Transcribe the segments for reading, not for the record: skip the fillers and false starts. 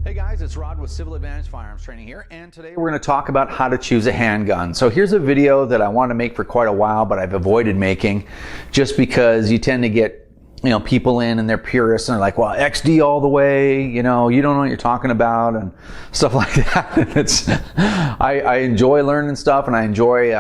Hey guys, it's Rod with Civil Advantage Firearms Training here, and today we're going to talk about how to choose a handgun. So here's a video that I want to make for quite a while, but I've avoided making just because you tend to get, people in and they're purists and they're like, well, XD all the way, you don't know what you're talking about and stuff like that. And I enjoy learning stuff and I enjoy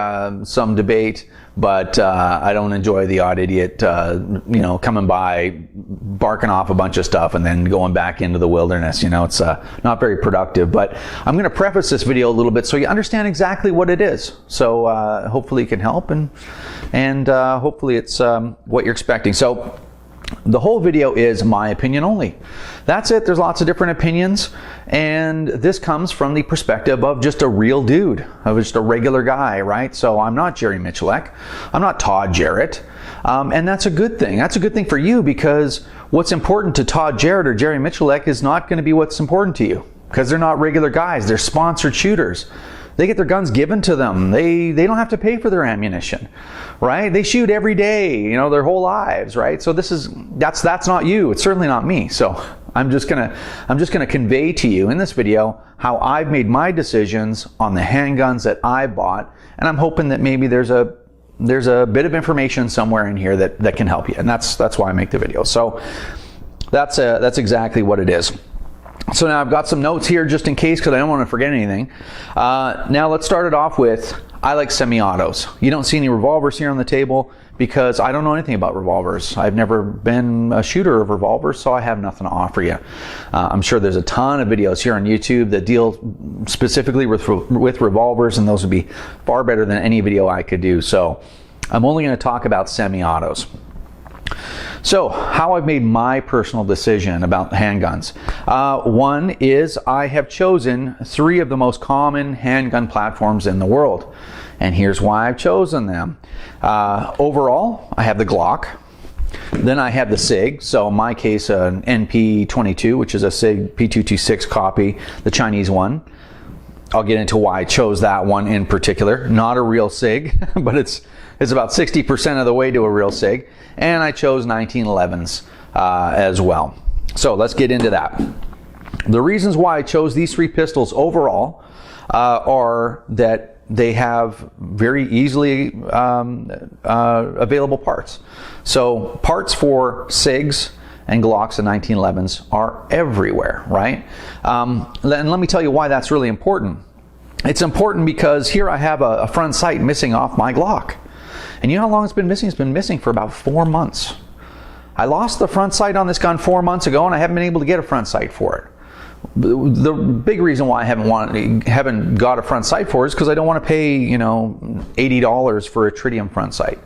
some debate, but I don't enjoy the odd idiot, coming by, barking off a bunch of stuff and then going back into the wilderness. It's not very productive. But I'm going to preface this video a little bit so you understand exactly what it is. So hopefully it can help and hopefully it's what you're expecting. So the whole video is my opinion only. That's it. There's lots of different opinions, and this comes from the perspective of just a real dude, of just a regular guy, right? So I'm not Jerry Michalek. I'm not Todd Jarrett. And that's a good thing. That's a good thing for you, because what's important to Todd Jarrett or Jerry Michalek is not going to be what's important to you, because they're not regular guys. They're sponsored shooters. They get their guns given to them. They don't have to pay for their ammunition, right? They shoot every day, their whole lives, right? So that's not you. It's certainly not me. So I'm just gonna convey to you in this video how I've made my decisions on the handguns that I bought, and I'm hoping that maybe there's a bit of information somewhere in here that can help you, and that's why I make the video. So that's exactly what it is. So now I've got some notes here just in case, because I don't want to forget anything. Now let's start it off with, I like semi-autos. You don't see any revolvers here on the table because I don't know anything about revolvers. I've never been a shooter of revolvers, so I have nothing to offer you. I'm sure there's a ton of videos here on YouTube that deal specifically with revolvers, and those would be far better than any video I could do. So I'm only going to talk about semi-autos. So, how I've made my personal decision about handguns. One is I have chosen 3 of the most common handgun platforms in the world. And here's why I've chosen them. Overall, I have the Glock. Then I have the SIG. So in my case, an NP22, which is a SIG P226 copy, the Chinese one. I'll get into why I chose that one in particular. Not a real SIG, but it's about 60% of the way to a real SIG. And I chose 1911s as well. So let's get into that. The reasons why I chose these 3 pistols overall are that they have very easily available parts. So parts for SIGs and Glocks and 1911s are everywhere, right? And let me tell you why that's really important. It's important because here I have a front sight missing off my Glock. And you know how long it's been missing? It's been missing for about 4 months. I lost the front sight on this gun 4 months ago, and I haven't been able to get a front sight for it. The big reason why I haven't got a front sight for it is because I don't want to pay, $80 for a tritium front sight.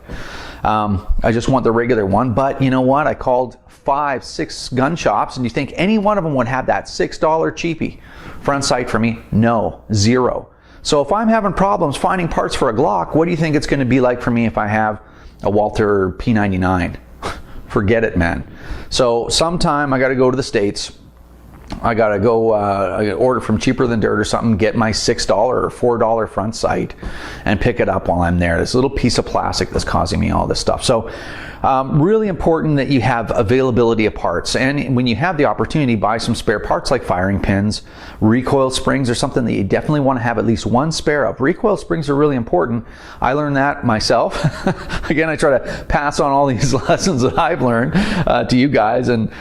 I just want the regular one. But you know what? I called 5, 6 gun shops, and you think any one of them would have that $6 cheapie front sight for me? No, 0. So if I'm having problems finding parts for a Glock, what do you think it's going to be like for me if I have a Walther P99? Forget it, man. So sometime I got to go to the States. I got to go I gotta order from Cheaper Than Dirt or something, get my $6 or $4 front sight and pick it up while I'm there. This little piece of plastic that's causing me all this stuff. So really important that you have availability of parts. And when you have the opportunity, buy some spare parts like firing pins, recoil springs, or something that you definitely want to have at least one spare of. Recoil springs are really important. I learned that myself. Again, I try to pass on all these lessons that I've learned to you guys and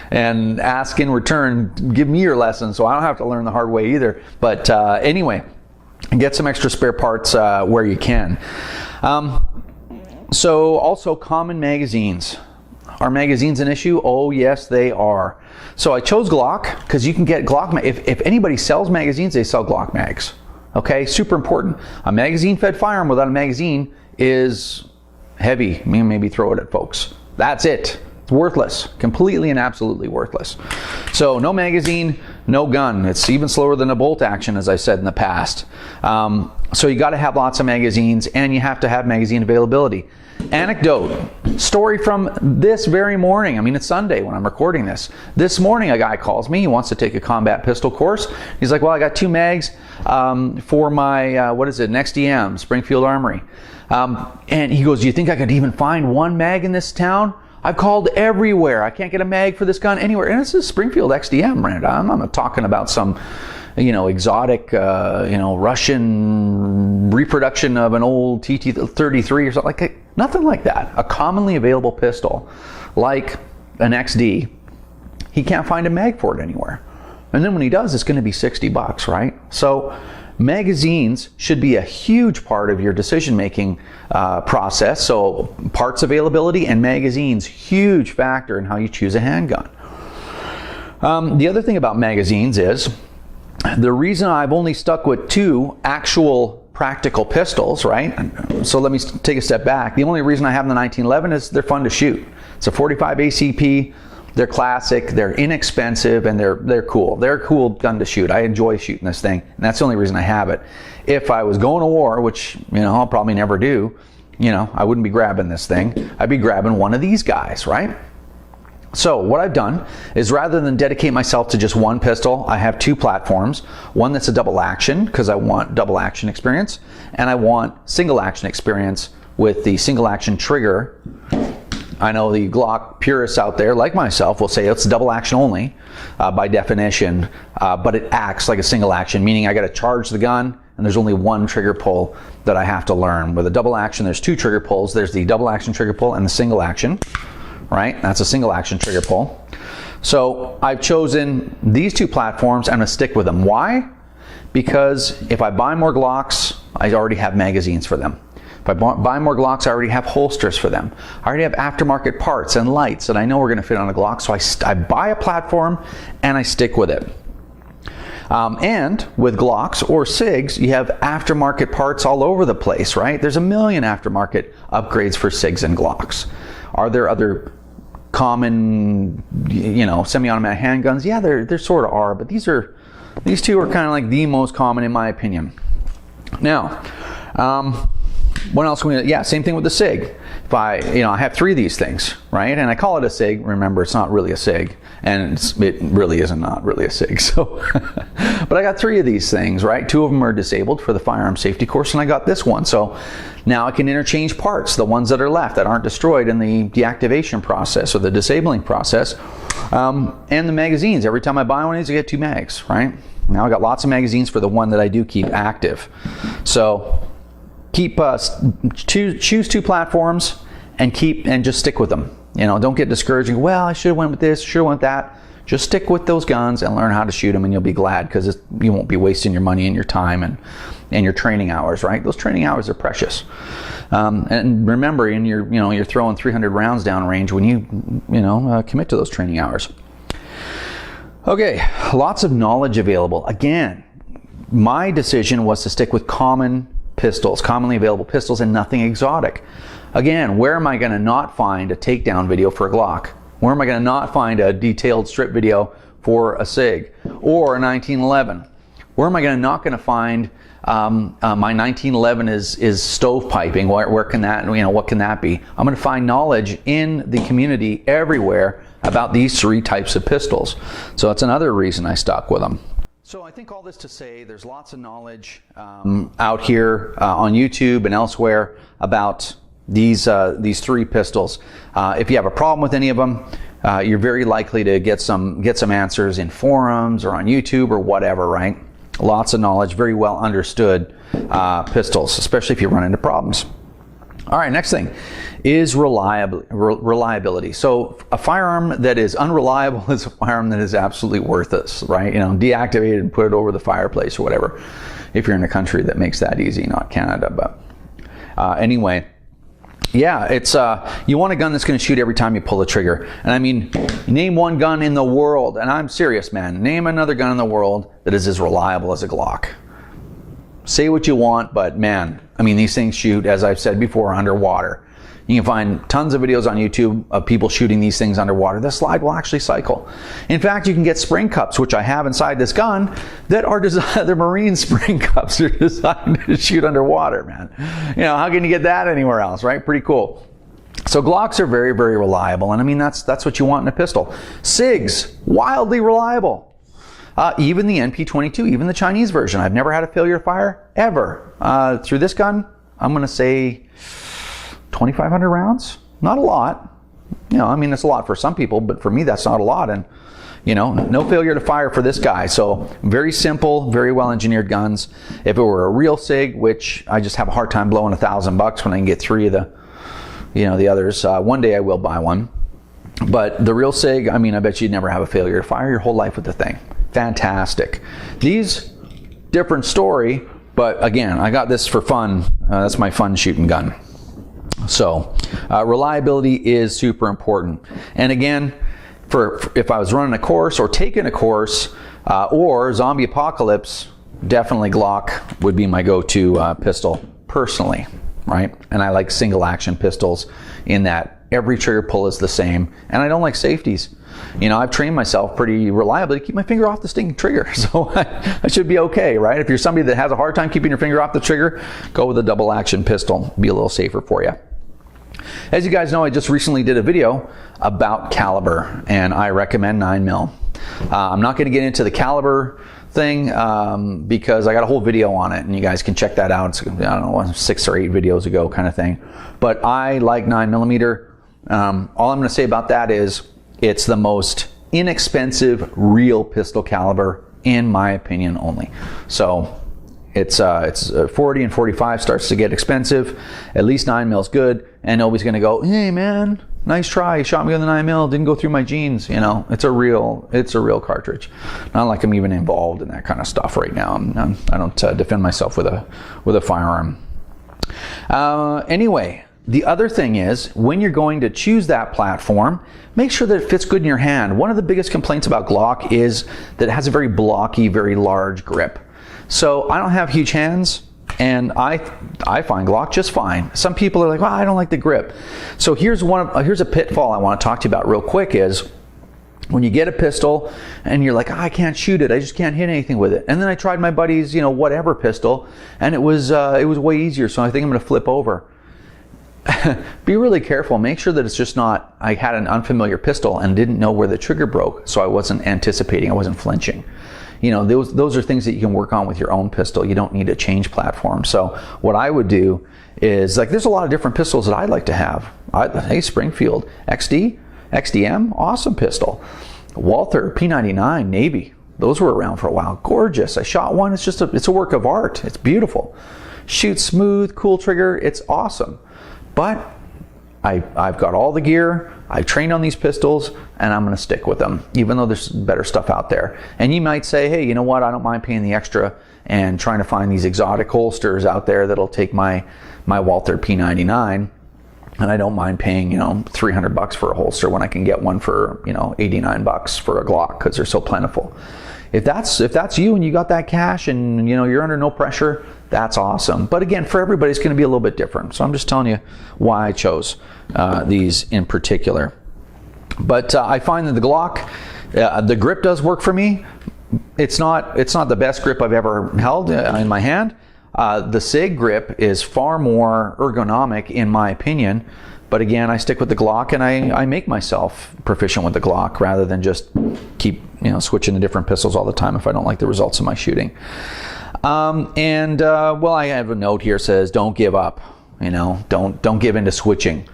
ask in return, give me your lessons so I don't have to learn the hard way either. But anyway, get some extra spare parts where you can. So also common magazines. Are magazines an issue? Oh yes, they are. So I chose Glock because you can get Glock. If anybody sells magazines, they sell Glock mags. Okay, super important. A magazine-fed firearm without a magazine is heavy. Maybe throw it at folks. That's it. It's worthless. Completely and absolutely worthless. So no magazine, no gun. It's even slower than a bolt action, as I said in the past. So you got to have lots of magazines, and you have to have magazine availability. Anecdote, story from this very morning. I mean, it's Sunday when I'm recording this. This morning, a guy calls me. He wants to take a combat pistol course. He's like, well, I got 2 mags for my, Next EM, Springfield Armory. And he goes, do you think I could even find 1 mag in this town? I've called everywhere. I can't get a mag for this gun anywhere. And it's a Springfield XDM, right? I'm not talking about some, exotic, Russian reproduction of an old TT-33 or something like that. Nothing like that. A commonly available pistol, like an XD, he can't find a mag for it anywhere. And then when he does, it's going to be $60, right? So magazines should be a huge part of your decision-making process. So parts availability and magazines, huge factor in how you choose a handgun. The other thing about magazines is the reason I've only stuck with 2 actual practical pistols, right? So let me take a step back. The only reason I have the 1911 is they're fun to shoot. It's a 45 ACP. They're classic, they're inexpensive, and they're cool. They're a cool gun to shoot. I enjoy shooting this thing, and that's the only reason I have it. If I was going to war, which I'll probably never do, I wouldn't be grabbing this thing. I'd be grabbing one of these guys, right? So what I've done is, rather than dedicate myself to just one pistol, I have 2 platforms. One that's a double action, because I want double action experience, and I want single action experience with the single action trigger. I know the Glock purists out there, like myself, will say it's double action only by definition, but it acts like a single action, meaning I got to charge the gun and there's only one trigger pull that I have to learn. With a double action, there's 2 trigger pulls. There's the double action trigger pull and the single action, right? That's a single action trigger pull. So I've chosen these 2 platforms. I'm going to stick with them. Why? Because if I buy more Glocks, I already have magazines for them. If I buy more Glocks, I already have holsters for them. I already have aftermarket parts and lights that I know are going to fit on a Glock, so I buy a platform and I stick with it. And with Glocks or SIGs, you have aftermarket parts all over the place, right? There's a million aftermarket upgrades for SIGs and Glocks. Are there other common, semi-automatic handguns? Yeah, there sort of are, but these 2 are kind of like the most common in my opinion. Now, what else? Same thing with the SIG. If I have 3 of these things, right? And I call it a SIG. Remember, it's not really a SIG, and it really isn't not really a SIG. So, but I got 3 of these things, right? 2 of them are disabled for the firearm safety course, and I got this one. So now I can interchange parts, the ones that are left that aren't destroyed in the deactivation process or the disabling process, and the magazines. Every time I buy one of these, I get 2 mags, right? Now I got lots of magazines for the one that I do keep active. So choose 2 platforms and just stick with them. Don't get discouraged. Well, I should have went with this, should have went with that. Just stick with those guns and learn how to shoot them, and you'll be glad, because you won't be wasting your money and your time and your training hours, right? Those training hours are precious. And remember, you're throwing 300 rounds down range when you commit to those training hours. Okay, lots of knowledge available. Again, my decision was to stick with commonly available pistols, and nothing exotic. Again, where am I going to not find a takedown video for a Glock? Where am I going to not find a detailed strip video for a SIG or a 1911? Where am I not going to find my 1911 is stovepiping? Where can that, what can that be? I'm going to find knowledge in the community everywhere about these 3 types of pistols. So that's another reason I stuck with them. So I think all this to say, there's lots of knowledge out here on YouTube and elsewhere about these 3 pistols. If you have a problem with any of them, you're very likely to get some answers in forums or on YouTube or whatever, right? Lots of knowledge, very well understood pistols, especially if you run into problems. All right, next thing is reliability. So a firearm that is unreliable is a firearm that is absolutely worthless, right? Deactivate it and put it over the fireplace or whatever, if you're in a country that makes that easy, not Canada. But anyway, yeah, it's you want a gun that's going to shoot every time you pull the trigger. And I mean, name one gun in the world, and I'm serious, man, name another gun in the world that is as reliable as a Glock. Say what you want, but man, I mean, these things shoot, as I've said before, underwater. You can find tons of videos on YouTube of people shooting these things underwater. The slide will actually cycle. In fact, you can get spring cups, which I have inside this gun, that are designed, they're marine spring cups. They're designed to shoot underwater, man. How can you get that anywhere else, right? Pretty cool. So Glocks are very, very reliable, and I mean, that's what you want in a pistol. SIGs, wildly reliable. Even the NP22, even the Chinese version, I've never had a failure to fire, ever. Through this gun, I'm going to say 2,500 rounds. Not a lot, You know, I mean, it's a lot for some people, but for me, that's not a lot. And, you know, no failure to fire for this guy. So very simple, very well engineered guns. If it were a real SIG, which I just have a hard time blowing $1,000 when I can get 3 of the, you know, the others. One day I will buy one. But the real SIG, I mean, I bet you'd never have a failure to fire your whole life with the thing. Fantastic. These, different story, but again, I got this for fun. That's my fun shooting gun. So reliability is super important. And again, if I was running a course or taking a course or zombie apocalypse, definitely Glock would be my go-to pistol personally, right? And I like single action pistols in that every trigger pull is the same, and I don't like safeties. You know, I've trained myself pretty reliably to keep my finger off the stinking trigger, so I should be okay, right? If you're somebody that has a hard time keeping your finger off the trigger, go with a double action pistol. Be a little safer for you. As you guys know, I just recently did a video about caliber, and I recommend 9mm. I'm not going to get into the caliber thing because I got a whole video on it, and you guys can check that out. It's, I don't know, 6 or 8 videos ago kind of thing. But I like 9mm. All I'm going to say about that is it's the most inexpensive real pistol caliber in my opinion only. So it's 40 and 45 starts to get expensive. At least 9mm is good, and nobody's going to go, hey man, nice try, you shot me with a 9mm, didn't go through my jeans. You know, it's a real cartridge. Not like I'm even involved in that kind of stuff right now. I don't defend myself with a firearm. Anyway, the other thing is, when you're going to choose that platform, make sure that it fits good in your hand. One of the biggest complaints about Glock is that it has a very blocky, very large grip. So I don't have huge hands, and I find Glock just fine. Some people are like, well, I don't like the grip. So here's a pitfall I want to talk to you about real quick is, when you get a pistol and you're like, I can't shoot it, I just can't hit anything with it. And then I tried my buddy's, you know, whatever pistol, and it was way easier, so I think I'm going to flip over. Be really careful. Make sure that it's just not, I had an unfamiliar pistol and didn't know where the trigger broke, so I wasn't anticipating, I wasn't flinching. You know, those are things that you can work on with your own pistol. You don't need to change platform. So what I would do is, like, there's a lot of different pistols that I'd like to have. Hey, Springfield XDM, awesome pistol. Walther P99 Navy, those were around for a while. Gorgeous. I shot one. It's just it's a work of art. It's beautiful. Shoots smooth, cool trigger. It's awesome. But I've got all the gear, I've trained on these pistols, and I'm going to stick with them, even though there's better stuff out there. And you might say, hey, you know what, I don't mind paying the extra and trying to find these exotic holsters out there that'll take my Walther P99, and I don't mind paying, you know, $300 for a holster when I can get one for, you know, $89 for a Glock, because they're so plentiful. If that's you and you got that cash and, you know, you're under no pressure, that's awesome. But again, for everybody, it's going to be a little bit different. So I'm just telling you why I chose these in particular. But I find that the Glock, the grip does work for me. It's not the best grip I've ever held in my hand. The SIG grip is far more ergonomic in my opinion. But again, I stick with the Glock, and I make myself proficient with the Glock rather than just keep, you know, switching to different pistols all the time if I don't like the results of my shooting. Well, I have a note here that says, don't give up. You know, don't give in to switching.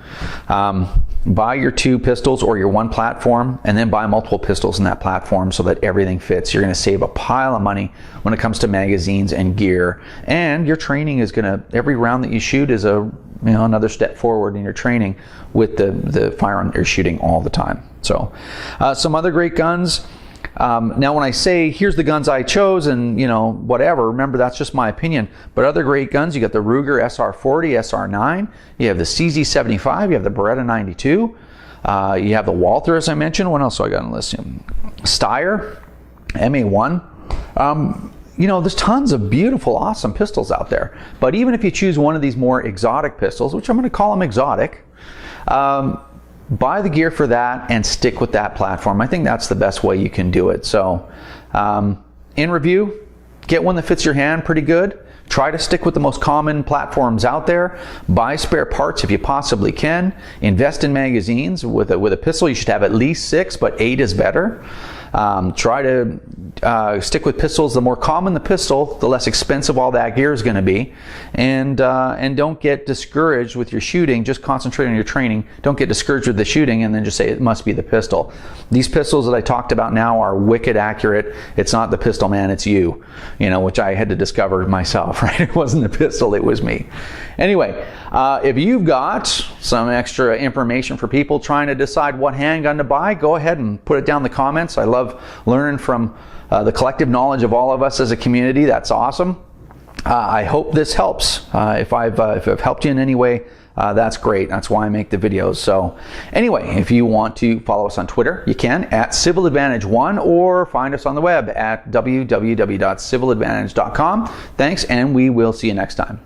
Buy your 2 pistols or your 1 platform, and then buy multiple pistols in that platform so that everything fits. You're going to save a pile of money when it comes to magazines and gear, and your training is going to, every round that you shoot is another step forward in your training with the firearm you're shooting all the time. So some other great guns. Now when I say here's the guns I chose and, you know, whatever, remember that's just my opinion. But other great guns, you got the Ruger SR40, SR9, you have the CZ75, you have the Beretta 92, you have the Walther, as I mentioned. What else do I got on the list? Steyr, MA1. You know, there's tons of beautiful, awesome pistols out there. But even if you choose one of these more exotic pistols, which I'm going to call them exotic, buy the gear for that and stick with that platform. I think that's the best way you can do it. So in review, get one that fits your hand pretty good. Try to stick with the most common platforms out there. Buy spare parts if you possibly can. Invest in magazines. With a pistol, you should have at least 6, but 8 is better. Try to stick with pistols. The more common the pistol, the less expensive all that gear is going to be. And don't get discouraged with your shooting. Just concentrate on your training. Don't get discouraged with the shooting and then just say it must be the pistol. These pistols that I talked about now are wicked accurate. It's not the pistol, man, it's you. Which I had to discover myself, right? It wasn't the pistol, it was me. Anyway, if you've got some extra information for people trying to decide what handgun to buy, go ahead and put it down in the comments. I love learning from the collective knowledge of all of us as a community. That's awesome. I hope this helps. If I've helped you in any way, that's great. That's why I make the videos. So anyway, if you want to follow us on Twitter, you can at CivilAdvantage1, or find us on the web at www.civiladvantage.com. Thanks, and we will see you next time.